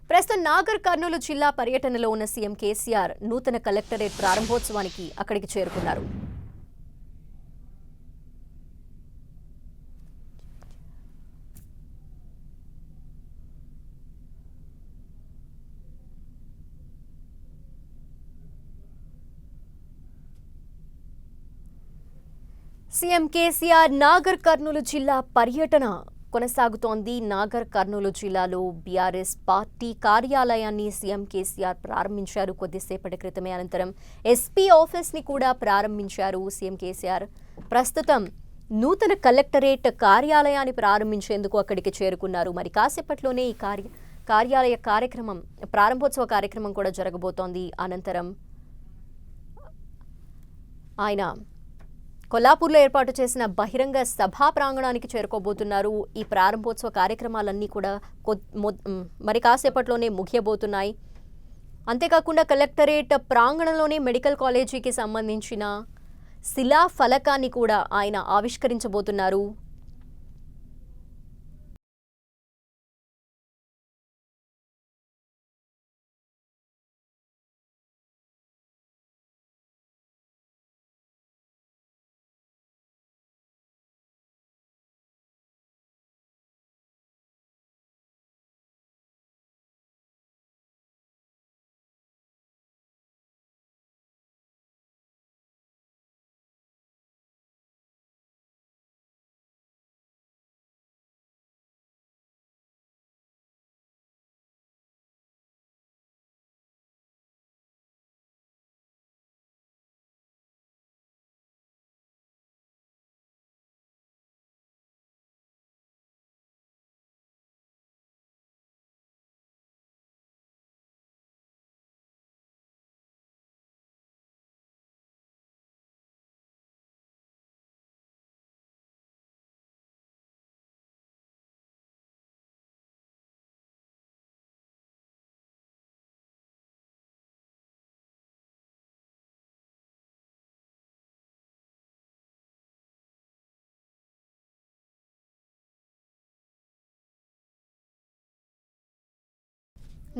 ప్రస్తుతం నాగర్ కర్నూలు జిల్లా పర్యటనలో ఉన్న సీఎం కేసీఆర్ నూతన కలెక్టరేట్ ప్రారంభోత్సవానికి అక్కడికి చేరుకున్నారు. సీఎం కేసీఆర్ నాగర్ కర్నూలు జిల్లా పర్యటన కొనసాగుతోంది. నాగర్ కర్నూలు జిల్లాలో బీఆర్ఎస్ పార్టీ కార్యాలయాన్ని సీఎం కేసీఆర్ ప్రారంభించారు కొద్దిసేపటి క్రితమే. అనంతరం ఎస్పీ ఆఫీస్ని కూడా ప్రారంభించారు సీఎం కేసీఆర్. ప్రస్తుతం నూతన కలెక్టరేట్ కార్యాలయాన్ని ప్రారంభించేందుకు అక్కడికి చేరుకున్నారు. మరి కాసేపట్లోనే ఈ కార్యాలయ కార్యక్రమం ప్రారంభోత్సవ కార్యక్రమం కూడా జరగబోతోంది. అనంతరం ఆయన కొల్లాపూర్లో ఏర్పాటు చేసిన బహిరంగ సభా ప్రాంగణానికి చేరుకోబోతున్నారు. ఈ ప్రారంభోత్సవ కార్యక్రమాలన్నీ కూడా మరి కాసేపట్లోనే ముగియబోతున్నాయి. అంతేకాకుండా కలెక్టరేట్ ప్రాంగణంలోనే మెడికల్ కాలేజీకి సంబంధించిన శిలా ఫలకాన్ని కూడా ఆయన ఆవిష్కరించబోతున్నారు.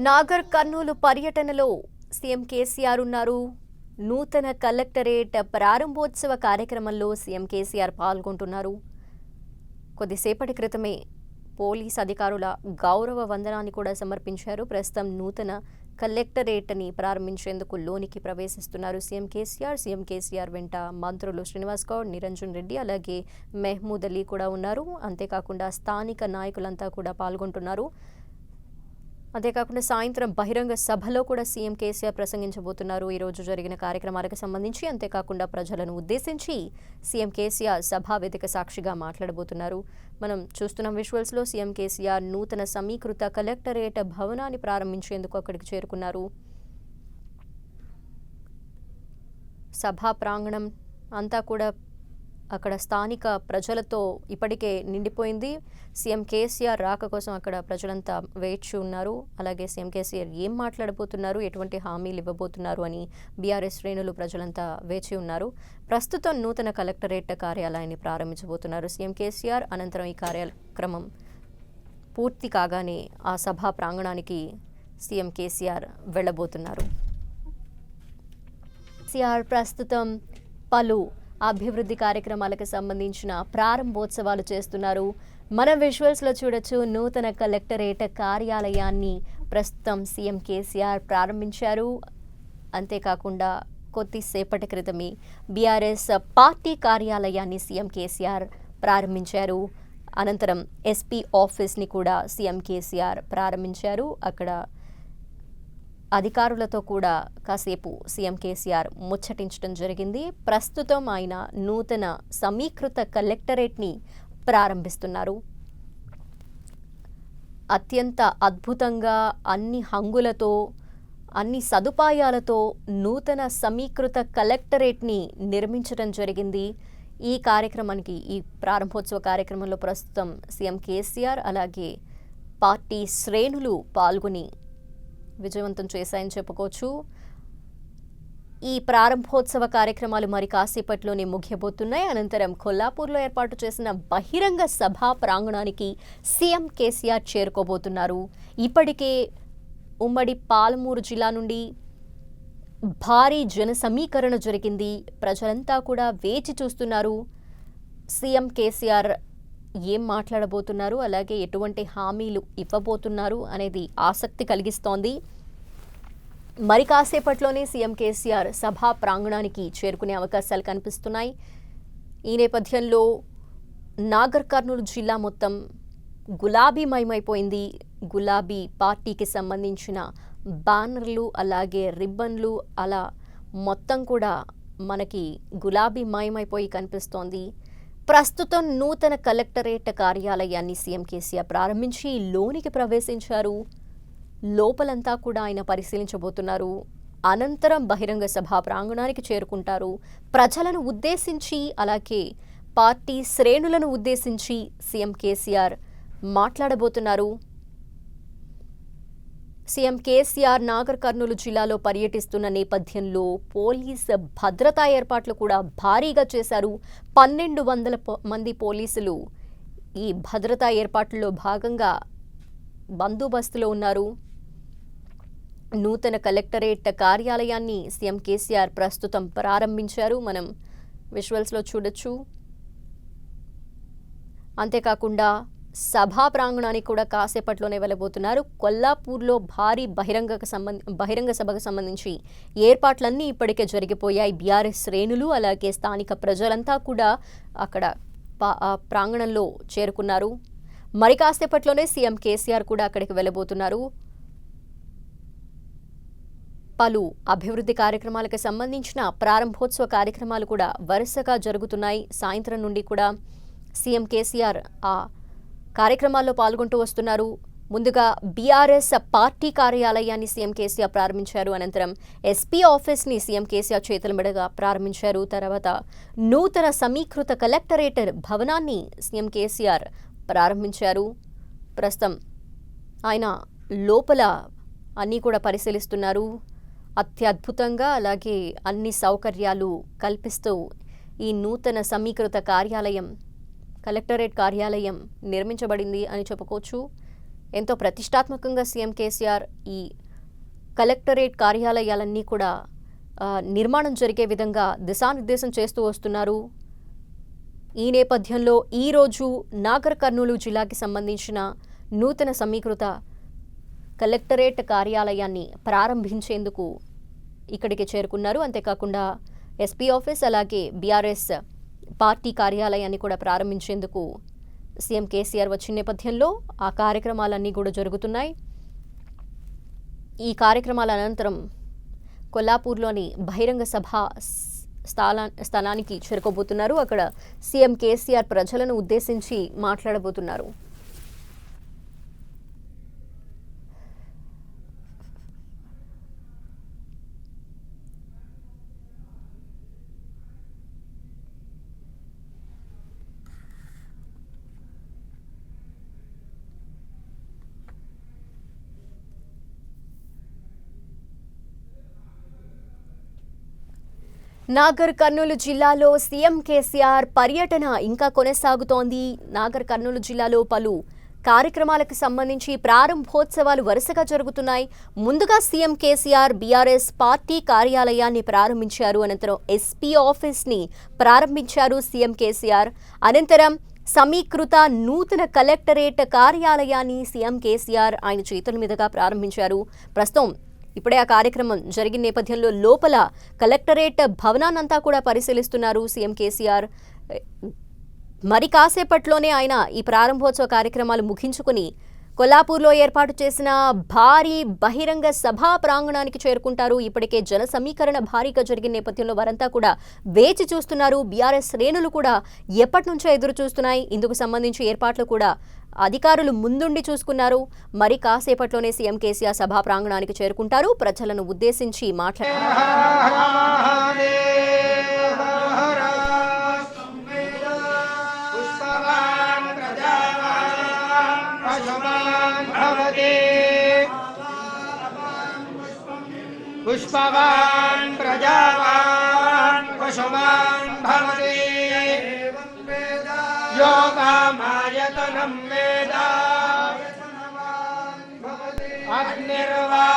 నాగర్ కర్నూలు పర్యటనలో సీఎం కేసీఆర్ ఉన్నారు. నూతన కలెక్టరేట్ ప్రారంభోత్సవ కార్యక్రమంలో సీఎం కేసీఆర్ పాల్గొంటున్నారు. కొద్దిసేపటి క్రితమే పోలీస్ అధికారుల గౌరవ వందనాన్ని కూడా సమర్పించారు. ప్రస్తుతం నూతన కలెక్టరేట్ని ప్రారంభించేందుకు లోనికి ప్రవేశిస్తున్నారు సీఎం కేసీఆర్. సీఎం కేసీఆర్ వెంట మంత్రులు శ్రీనివాస్ గౌడ్, నిరంజన్ రెడ్డి, అలాగే మెహమూద్ అలీ కూడా ఉన్నారు. అంతేకాకుండా స్థానిక నాయకులంతా కూడా పాల్గొంటున్నారు. అంతేకాకుండా సాయంత్రం బహిరంగ సభలో కూడా సీఎం కేసీఆర్ ప్రసంగించబోతున్నారు ఈరోజు జరిగిన కార్యక్రమాలకు సంబంధించి. అంతేకాకుండా ప్రజలను ఉద్దేశించి సీఎం కేసీఆర్ సభా వేదిక సాక్షిగా మాట్లాడబోతున్నారు. మనం చూస్తున్న విజువల్స్లో సీఎం కేసీఆర్ నూతన సమీకృత కలెక్టరేట్ భవనాన్ని ప్రారంభించేందుకు అక్కడికి చేరుకున్నారు. సభా ప్రాంగణం అంతా కూడా అక్కడ స్థానిక ప్రజలతో ఇప్పటికే నిండిపోయింది. సీఎం కేసీఆర్ రాక కోసం అక్కడ ప్రజలంతా వేచి ఉన్నారు. అలాగే సీఎం కేసీఆర్ ఏం మాట్లాడబోతున్నారు, ఎటువంటి హామీలు ఇవ్వబోతున్నారు అని బీఆర్ఎస్ శ్రేణులు ప్రజలంతా వేచి ఉన్నారు. ప్రస్తుతం నూతన కలెక్టరేట్ కార్యాలయాన్ని ప్రారంభించబోతున్నారు సీఎం కేసీఆర్. అనంతరం ఈ కార్యక్రమం పూర్తి కాగానే ఆ సభా ప్రాంగణానికి సీఎం కేసీఆర్ వెళ్ళబోతున్నారు. కేసీఆర్ ప్రస్తుతం పలు అభివృద్ధి కార్యక్రమాలకు సంబంధించిన ప్రారంభోత్సవాలు చేస్తున్నారు. మన విజువల్స్లో చూడొచ్చు. నూతన కలెక్టరేట్ కార్యాలయాన్ని ప్రస్తుతం సీఎం కేసీఆర్ ప్రారంభించారు. అంతేకాకుండా కొద్దిసేపటి క్రితమే బీఆర్ఎస్ పార్టీ కార్యాలయాన్ని సీఎం కేసీఆర్ ప్రారంభించారు. అనంతరం ఎస్పీ ఆఫీస్ని కూడా సీఎం కేసీఆర్ ప్రారంభించారు. అక్కడ అధికారులతో కూడా కాసేపు సీఎం కేసీఆర్ ముచ్చటించడం జరిగింది. ప్రస్తుతం ఆయన నూతన సమీకృత కలెక్టరేట్ని ప్రారంభిస్తున్నారు. అత్యంత అద్భుతంగా అన్ని హంగులతో, అన్ని సదుపాయాలతో నూతన సమీకృత కలెక్టరేట్ని నిర్మించడం జరిగింది. ఈ కార్యక్రమానికి, ఈ ప్రారంభోత్సవ కార్యక్రమంలో ప్రస్తుతం సీఎం కేసీఆర్ అలాగే పార్టీ శ్రేణులు పాల్గొని విజయవంతం చేశాయని చెప్పుకోవచ్చు. ఈ ప్రారంభోత్సవ కార్యక్రమాలు మరి కాసేపట్లోనే ముగియబోతున్నాయి. అనంతరం కొల్లాపూర్లో ఏర్పాటు చేసిన బహిరంగ సభా ప్రాంగణానికి సీఎం కేసీఆర్ చేరుకోబోతున్నారు. ఇప్పటికే ఉమ్మడి పాలమూరు జిల్లా నుండి భారీ జన సమీకరణ జరిగింది. ప్రజలంతా కూడా వేచి చూస్తున్నారు. సీఎం కేసీఆర్ ఏం మాట్లాడబోతున్నారు, అలాగే ఎటువంటి హామీలు ఇవ్వబోతున్నారు అనేది ఆసక్తి కలిగిస్తోంది. మరి కాసేపట్లోనే సీఎం కేసీఆర్ సభా ప్రాంగణానికి చేరుకునే అవకాశాలు కనిపిస్తున్నాయి. ఈ నేపథ్యంలో నాగర్ కర్నూలు జిల్లా మొత్తం గులాబీమయమైపోయింది. గులాబీ పార్టీకి సంబంధించిన బ్యానర్లు అలాగే రిబ్బన్లు అలా మొత్తం కూడా మనకి గులాబీమయమైపోయి కనిపిస్తోంది. ప్రస్తుతం నూతన కలెక్టరేట్ కార్యాలయాన్ని సీఎం కేసీఆర్ ప్రారంభించి లోనికి ప్రవేశించారు. లోపలంతా కూడా ఆయన పరిశీలించబోతున్నారు. అనంతరం బహిరంగ సభా ప్రాంగణానికి చేరుకుంటారు. ప్రజలను ఉద్దేశించి అలాగే పార్టీ శ్రేణులను ఉద్దేశించి సీఎం కేసీఆర్ మాట్లాడబోతున్నారు. సీఎం కేసీఆర్ నాగర్ కర్నూలు జిల్లాలో పర్యటిస్తున్న నేపథ్యంలో పోలీస్ భద్రతా ఏర్పాట్లు కూడా భారీగా చేశారు. 1200 మంది పోలీసులు ఈ భద్రతా ఏర్పాట్లలో భాగంగా బందోబస్తులో ఉన్నారు. నూతన కలెక్టరేట్ కార్యాలయాన్ని సీఎం కేసీఆర్ ప్రస్తుతం ప్రారంభించారు. మనం విజువల్స్లో చూడొచ్చు. అంతేకాకుండా సభా ప్రాంగణానికి కూడా కాసేపట్లోనే వెళ్ళబోతున్నారు. కొల్లాపూర్లో భారీ బహిరంగ సభకు సంబంధించి ఏర్పాట్లన్నీ ఇప్పటికే జరిగిపోయాయి. బీఆర్ఎస్ శ్రేణులు అలాగే స్థానిక ప్రజలంతా కూడా అక్కడ ప్రాంగణంలో చేరుకున్నారు. మరి కాసేపట్లోనే సీఎం కేసీఆర్ కూడా అక్కడికి వెళ్ళబోతున్నారు. పలు అభివృద్ధి కార్యక్రమాలకు సంబంధించిన ప్రారంభోత్సవ కార్యక్రమాలు కూడా వరుసగా జరుగుతున్నాయి. సాయంత్రం నుండి కూడా సీఎం కేసీఆర్ ఆ కార్యక్రమాల్లో పాల్గొంటూ వస్తున్నారు. ముందుగా బీఆర్ఎస్ పార్టీ కార్యాలయాన్ని సీఎం కేసీఆర్ ప్రారంభించారు. అనంతరం ఎస్పీ ఆఫీస్ని సీఎం కేసీఆర్ చేతుల మీదుగా ప్రారంభించారు. తర్వాత నూతన సమీకృత కలెక్టరేట్ భవనాన్ని సీఎం కేసీఆర్ ప్రారంభించారు. ప్రస్తుతం ఆయన లోపల అన్నీ కూడా పరిశీలిస్తున్నారు. అత్యద్భుతంగా అలాగే అన్ని సౌకర్యాలు కల్పిస్తూ ఈ నూతన సమీకృత కార్యాలయం కలెక్టరేట్ కార్యాలయం నిర్మించబడింది అని చెప్పుకోవచ్చు. ఎంతో ప్రతిష్టాత్మకంగా సీఎం కేసీఆర్ ఈ కలెక్టరేట్ కార్యాలయాలన్నీ కూడా నిర్మాణం జరిగే విధంగా దిశానిర్దేశం చేస్తూ వస్తున్నారు. ఈ నేపథ్యంలో ఈరోజు నాగర్ కర్నూలు జిల్లాకి సంబంధించిన నూతన సమీకృత కలెక్టరేట్ కార్యాలయాన్ని ప్రారంభించేందుకు ఇక్కడికి చేరుకున్నారు. అంతేకాకుండా ఎస్పీ ఆఫీస్ అలాగే బీఆర్ఎస్ పార్టీ కార్యాలయాన్ని కూడా ప్రారంభించేందుకు సీఎం కేసీఆర్ వచ్చిన నేపథ్యంలో ఆ కార్యక్రమాలన్నీ కూడా జరుగుతున్నాయి. ఈ కార్యక్రమాల అనంతరం కొల్లాపూర్లోని బహిరంగ సభ స్థలానికి చేరుకోబోతున్నారు. అక్కడ సీఎం కేసీఆర్ ప్రజలను ఉద్దేశించి మాట్లాడబోతున్నారు. నాగర్ కర్నూలు జిల్లాలో సీఎం కేసీఆర్ పర్యటన ఇంకా కొనసాగుతోంది. నాగర్ కర్నూలు జిల్లాలో పలు కార్యక్రమాలకు సంబంధించి ప్రారంభోత్సవాలు వరుసగా జరుగుతున్నాయి. ముందుగా సీఎం కేసీఆర్ బీఆర్ఎస్ పార్టీ కార్యాలయాన్ని ప్రారంభించారు. అనంతరం ఎస్పీ ఆఫీస్ని ప్రారంభించారు సీఎం కేసీఆర్. అనంతరం సమీకృత నూతన కలెక్టరేట్ కార్యాలయాన్ని సీఎం కేసీఆర్ ఆయన చేతుల మీదుగా ప్రారంభించారు. ప్రస్తుతం ఇప్పుడే ఆ కార్యక్రమం జరిగిన నేపథ్యంలో లోపల కలెక్టరేట్ భవనాన్నంతా కూడా పరిశీలిస్తున్నారు సీఎం కేసీఆర్. మరి కాసేపట్లోనే ఆయన ఈ ప్రారంభోత్సవ కార్యక్రమాలు ముగించుకుని కొల్లాపూర్లో ఏర్పాటు చేసిన భారీ బహిరంగ సభా ప్రాంగణానికి చేరుకుంటారు. ఇప్పటికే జన సమీకరణ భారీగా జరిగిన నేపథ్యంలో వారంతా కూడా వేచి చూస్తున్నారు. బీఆర్ఎస్ శ్రేణులు కూడా ఎప్పటి నుంచో ఎదురు చూస్తున్నాయి. ఇందుకు సంబంధించి ఏర్పాట్లు కూడా అధికారులు ముందుండి చూసుకున్నారు. మరి కాసేపట్లోనే సీఎం కేసీఆర్ సభా ప్రాంగణానికి చేరుకుంటారు. ప్రజలను ఉద్దేశించి पुष्पवान् प्रजावान् पशुमान् भवति योगामायतनं वेद अग्निर्वा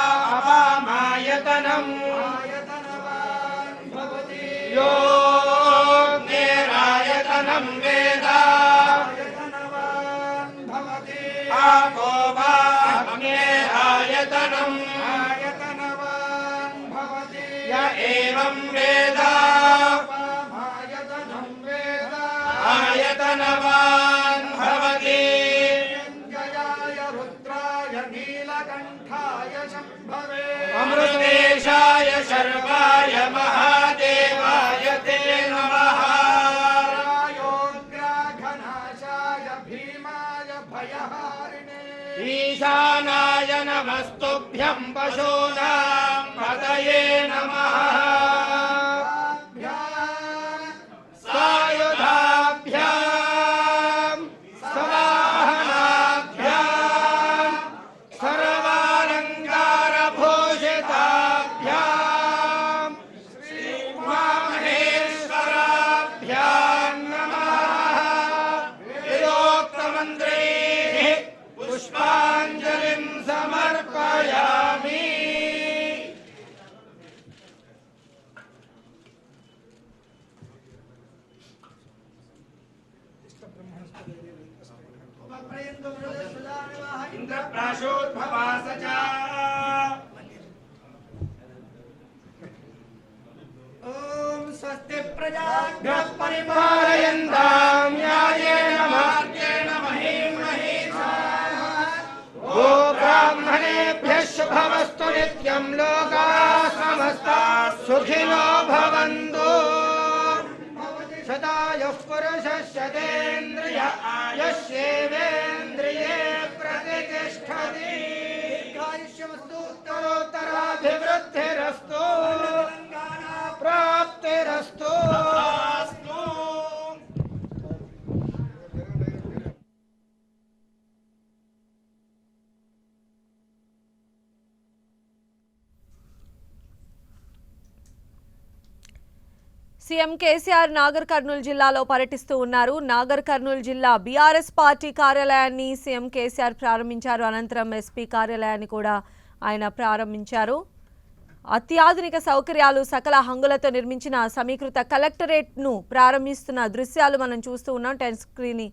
आयतनम् आयतनवान् भवति य एवं वेद आयतनं वेद आयतनवान् भवति जयाय रुद्राय नीलकण्ठाय शम्भवे अमृतेशाय शर्वाय महादेवाय ते नमः योग्राघनाशाय भीमाय भयहारिणे ईशानाय नमस्तुभ्यं पशूनां पतये नमः सायुधाभ्यां सवाहनाभ्यां सर्वालङ्कारभूषिताभ्यां श्रीउमामहेश्वराभ्यां नमः वेदोक्तमन्त्रैः पुष्पाञ्जलिं समर्पयामि इंद्रप्राशोद्भवास च ॐ स्वस्ति प्रजाभ्यः परिपालयन्तां न्यायेन मार्गेण महीं महिषाः गो ब्राह्मणेभ्यः शुभमस्तु नित्यं लोकाः समस्ताः सुखिनो भवन्तु सदायुः पुरुषः शतेन्द्रिय आयुष्येवेन्द्रिये प्रतिष्ठति दीर्घायुष्यमस्तु उत्तरोत्तराभिवृद्धिरस्तु प्राप्तिरस्तु సీఎం కేసీఆర్ నాగర్ కర్నూలు జిల్లాలో పర్యటిస్తూ ఉన్నారు. నాగర్ కర్నూలు జిల్లా బీఆర్ఎస్ పార్టీ కార్యాలయాన్ని సీఎం కేసీఆర్ ప్రారంభించారు. అనంతరం ఎస్పీ కార్యాలయాన్ని కూడా ఆయన ప్రారంభించారు. అత్యాధునిక సౌకర్యాలు సకల హంగులతో నిర్మించిన సమీకృత కలెక్టరేట్ను ప్రారంభిస్తున్న దృశ్యాలు మనం చూస్తూ ఉన్నాం. 10 స్క్రీన్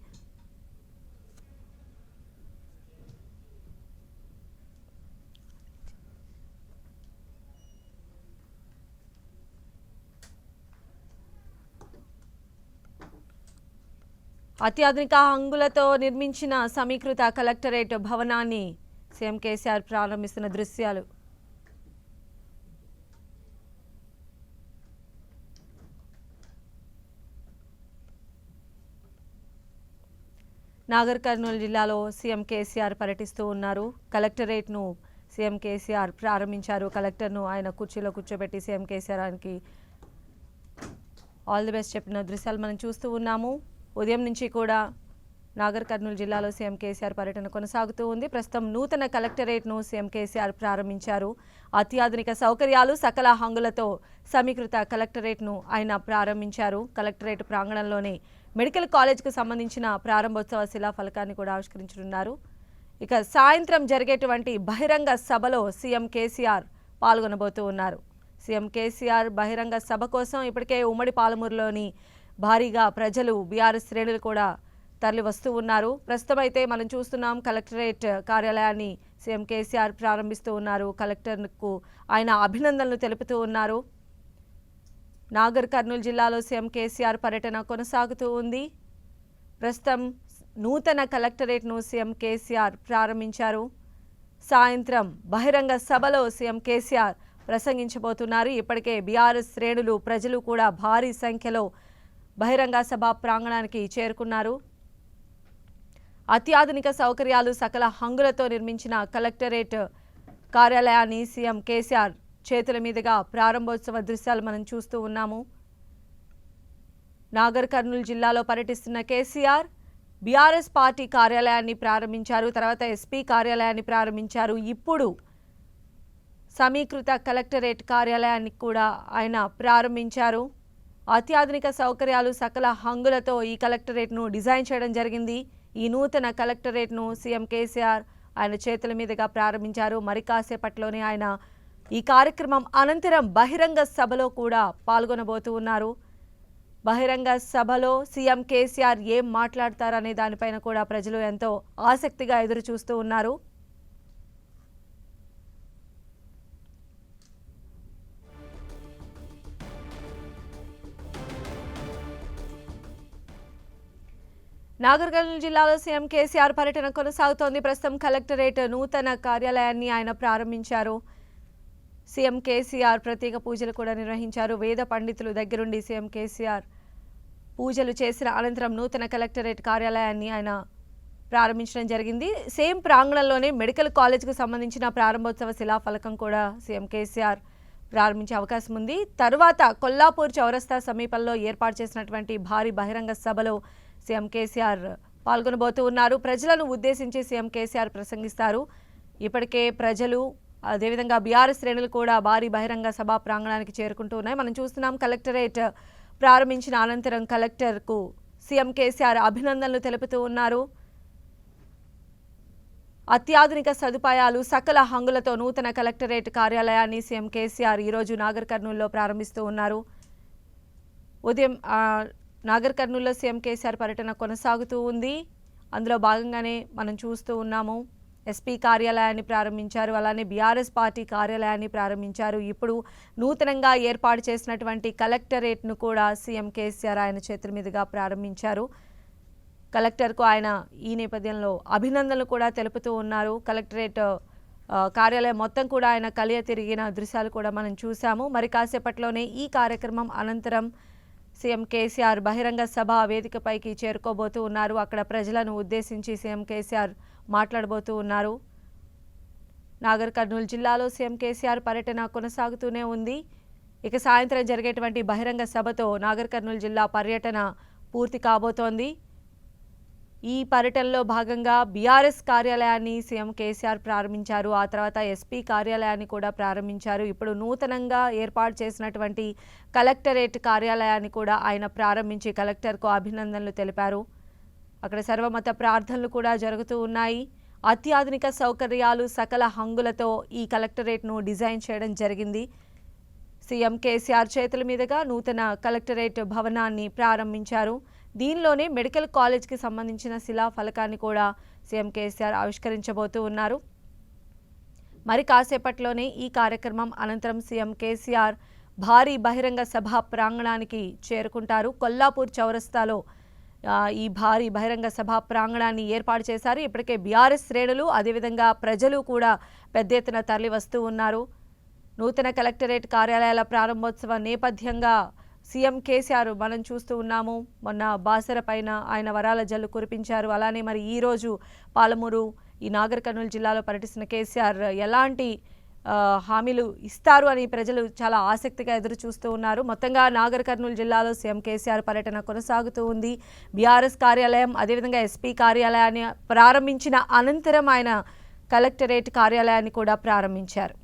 అత్యాధునిక హంగులతో నిర్మించిన సమీకృత కలెక్టరేట్ భవనాన్ని సీఎం కేసీఆర్ ప్రారంభిస్తున్న దృశ్యాలు. నాగర్ కర్నూలు జిల్లాలో సీఎం కేసీఆర్ పర్యటిస్తూ ఉన్నారు. కలెక్టరేట్ను సీఎం కేసీఆర్ ప్రారంభించారు. కలెక్టర్ను ఆయన కుర్చీలో కూర్చోబెట్టి సీఎం కేసీఆర్ ఆయనకి ఆల్ ది బెస్ట్ చెప్పిన దృశ్యాలు మనం చూస్తూ ఉన్నాము. ఉదయం నుంచి కూడా నాగర్ కర్నూలు జిల్లాలో సీఎం కేసీఆర్ పర్యటన కొనసాగుతూ ఉంది. ప్రస్తుతం నూతన కలెక్టరేట్ను సీఎం కేసీఆర్ ప్రారంభించారు. అత్యాధునిక సౌకర్యాలు సకల హంగులతో సమీకృత కలెక్టరేట్ను ఆయన ప్రారంభించారు. కలెక్టరేట్ ప్రాంగణంలోనే మెడికల్ కాలేజ్కు సంబంధించిన ప్రారంభోత్సవ శిలాఫలకాన్ని కూడా ఆవిష్కరించనున్నారు. ఇక సాయంత్రం జరిగేటువంటి బహిరంగ సభలో సీఎం కేసీఆర్ పాల్గొనబోతూ ఉన్నారు. సీఎం కేసీఆర్ బహిరంగ సభ కోసం ఇప్పటికే ఉమ్మడి పాలమూరులోని భారీగా ప్రజలు బీఆర్ఎస్ శ్రేణులు కూడా తరలి వస్తూ ఉన్నారు. ప్రస్తుతం అయితే మనం చూస్తున్నాం కలెక్టరేట్ కార్యాలయాన్ని సీఎం కేసీఆర్ ప్రారంభిస్తూ ఉన్నారు. కలెక్టర్కు ఆయన అభినందనలు తెలుపుతూ ఉన్నారు. నాగర్ కర్నూలు జిల్లాలో సీఎం కేసీఆర్ పర్యటన కొనసాగుతూ ఉంది. ప్రస్తుతం నూతన కలెక్టరేట్ను సీఎం కేసీఆర్ ప్రారంభించారు. సాయంత్రం బహిరంగ సభలో సీఎం కేసీఆర్ ప్రసంగించబోతున్నారు. ఇప్పటికే బీఆర్ఎస్ శ్రేణులు ప్రజలు కూడా భారీ సంఖ్యలో బహిరంగ సభ ప్రాంగణానికి చేరుకున్నారు. అత్యాధునిక సౌకర్యాలు సకల హంగులతో నిర్మించిన కలెక్టరేట్ కార్యాలయాన్ని సీఎం కేసీఆర్ చేతుల మీదుగా ప్రారంభోత్సవ దృశ్యాలు మనం చూస్తూ ఉన్నాము. నాగర్ కర్నూలు జిల్లాలో పర్యటిస్తున్న కేసీఆర్ బీఆర్ఎస్ పార్టీ కార్యాలయాన్ని ప్రారంభించారు. తర్వాత ఎస్పీ కార్యాలయాన్ని ప్రారంభించారు. ఇప్పుడు సమీకృత కలెక్టరేట్ కార్యాలయాన్ని కూడా ఆయన ప్రారంభించారు. అత్యాధునిక సౌకర్యాలు సకల హంగులతో ఈ కలెక్టరేట్ను డిజైన్ చేయడం జరిగింది. ఈ నూతన కలెక్టరేట్ను సీఎం కేసీఆర్ ఆయన చేతుల మీదుగా ప్రారంభించారు. మరి కాసేపట్లోనే ఆయన ఈ కార్యక్రమం అనంతరం బహిరంగ సభలో కూడా పాల్గొనబోతూ ఉన్నారు. బహిరంగ సభలో సీఎం కేసీఆర్ ఏం మాట్లాడతారనే దానిపైన కూడా ప్రజలు ఎంతో ఆసక్తిగా ఎదురు చూస్తూ ఉన్నారు. నాగర్ కర్నూలు జిల్లాలో సీఎం కేసీఆర్ పర్యటన కొనసాగుతోంది. ప్రస్తుతం కలెక్టరేట్ నూతన కార్యాలయాన్ని ఆయన ప్రారంభించారు. సీఎం కేసీఆర్ ప్రత్యేక పూజలు కూడా నిర్వహించారు. వేద పండితులు దగ్గరుండి సీఎం కేసీఆర్ పూజలు చేసిన అనంతరం నూతన కలెక్టరేట్ కార్యాలయాన్ని ఆయన ప్రారంభించడం జరిగింది. సేమ్ ప్రాంగణంలోనే మెడికల్ కాలేజ్కు సంబంధించిన ప్రారంభోత్సవ శిలాఫలకం కూడా సీఎం కేసీఆర్ ప్రారంభించే అవకాశం ఉంది. తరువాత కొల్లాపూర్ చౌరస్తా సమీపంలో ఏర్పాటు చేసినటువంటి భారీ బహిరంగ సభలో సీఎం కేసీఆర్ పాల్గొనబోతూ ఉన్నారు. ప్రజలను ఉద్దేశించి సీఎం కేసీఆర్ ప్రసంగిస్తారు. ఇప్పటికే ప్రజలు అదేవిధంగా బీఆర్ఎస్ శ్రేణులు కూడా భారీ బహిరంగ సభా ప్రాంగణానికి చేరుకుంటూ ఉన్నాయి. మనం చూస్తున్నాం కలెక్టరేట్ ప్రారంభించిన అనంతరం కలెక్టర్కు సీఎం కేసీఆర్ అభినందనలు తెలుపుతూ ఉన్నారు. అత్యాధునిక సదుపాయాలు సకల హంగులతో నూతన కలెక్టరేట్ కార్యాలయాన్ని సీఎం కేసీఆర్ ఈరోజు నాగర్ కర్నూలులో ప్రారంభిస్తూ ఉన్నారు. ఉదయం నాగర్ కర్నూలులో సీఎం కేసీఆర్ పర్యటన కొనసాగుతూ ఉంది. అందులో భాగంగానే మనం చూస్తూ ఉన్నాము. ఎస్పీ కార్యాలయాన్ని ప్రారంభించారు. అలానే బీఆర్ఎస్ పార్టీ కార్యాలయాన్ని ప్రారంభించారు. ఇప్పుడు నూతనంగా ఏర్పాటు చేసినటువంటి కలెక్టరేట్ను కూడా సీఎం కేసీఆర్ ఆయన చేతుల మీదుగా ప్రారంభించారు. కలెక్టర్కు ఆయన ఈ నేపథ్యంలో అభినందనలు కూడా తెలుపుతూ ఉన్నారు. కలెక్టరేట్ కార్యాలయం మొత్తం కూడా ఆయన కలియ తిరిగిన దృశ్యాలు కూడా మనం చూసాము. మరి కాసేపట్లోనే ఈ కార్యక్రమం అనంతరం సీఎం కేసీఆర్ బహిరంగ సభ వేదికపైకి చేరుకోబోతూ ఉన్నారు. అక్కడ ప్రజలను ఉద్దేశించి సీఎం కేసీఆర్ మాట్లాడబోతూ ఉన్నారు. నాగర్ కర్నూలు జిల్లాలో సీఎం కేసీఆర్ పర్యటన కొనసాగుతూనే ఉంది. ఇక సాయంత్రం జరిగేటువంటి బహిరంగ సభతో నాగర్ కర్నూలు జిల్లా పర్యటన పూర్తి కాబోతోంది. ఈ పర్యటనలో భాగంగా బీఆర్ఎస్ కార్యాలయాన్ని సీఎం కేసీఆర్ ప్రారంభించారు. ఆ తర్వాత ఎస్పీ కార్యాలయాన్ని కూడా ప్రారంభించారు. ఇప్పుడు నూతనంగా ఏర్పాటు చేసినటువంటి కలెక్టరేట్ కార్యాలయాన్ని కూడా ఆయన ప్రారంభించి కలెక్టర్కు అభినందనలు తెలిపారు. అక్కడ సర్వమత ప్రార్థనలు కూడా జరుగుతూ ఉన్నాయి. అత్యాధునిక సౌకర్యాలు సకల హంగులతో ఈ కలెక్టరేట్ను డిజైన్ చేయడం జరిగింది. సీఎం కేసీఆర్ చేతుల మీదుగా నూతన కలెక్టరేట్ భవనాన్ని ప్రారంభించారు. దీనిలోనే మెడికల్ కాలేజ్కి సంబంధించిన శిలా ఫలకాన్ని కూడా సీఎం కేసీఆర్ ఆవిష్కరించబోతూ ఉన్నారు. మరి కాసేపట్లోనే ఈ కార్యక్రమం అనంతరం సీఎం కేసీఆర్ భారీ బహిరంగ సభ ప్రాంగణానికి చేరుకుంటారు. కొల్లాపూర్ చౌరస్తాలో ఈ భారీ బహిరంగ సభ ప్రాంగణాన్ని ఏర్పాటు చేశారు. ఇప్పటికే బీఆర్ఎస్ శ్రేణులు అదేవిధంగా ప్రజలు కూడా పెద్ద ఎత్తున తరలి వస్తూ ఉన్నారు. నూతన కలెక్టరేట్ కార్యాలయాల ప్రారంభోత్సవ నేపథ్యంగా సీఎం కేసీఆర్ మనం చూస్తూ ఉన్నాము. మొన్న బాసర పైన ఆయన వరాల జల్లు కురిపించారు. అలానే మరి ఈరోజు పాలమూరు ఈ నాగర్ కర్నూలు జిల్లాలో పర్యటిస్తున్న కేసీఆర్ ఎలాంటి హామీలు ఇస్తారు అని ప్రజలు చాలా ఆసక్తిగా ఎదురు చూస్తూ ఉన్నారు. మొత్తంగా నాగర్ కర్నూలు జిల్లాలో సీఎం కేసీఆర్ పర్యటన కొనసాగుతూ ఉంది. బీఆర్ఎస్ కార్యాలయం అదేవిధంగా ఎస్పీ కార్యాలయాన్ని ప్రారంభించిన అనంతరం ఆయన కలెక్టరేట్ కార్యాలయాన్ని కూడా ప్రారంభించారు.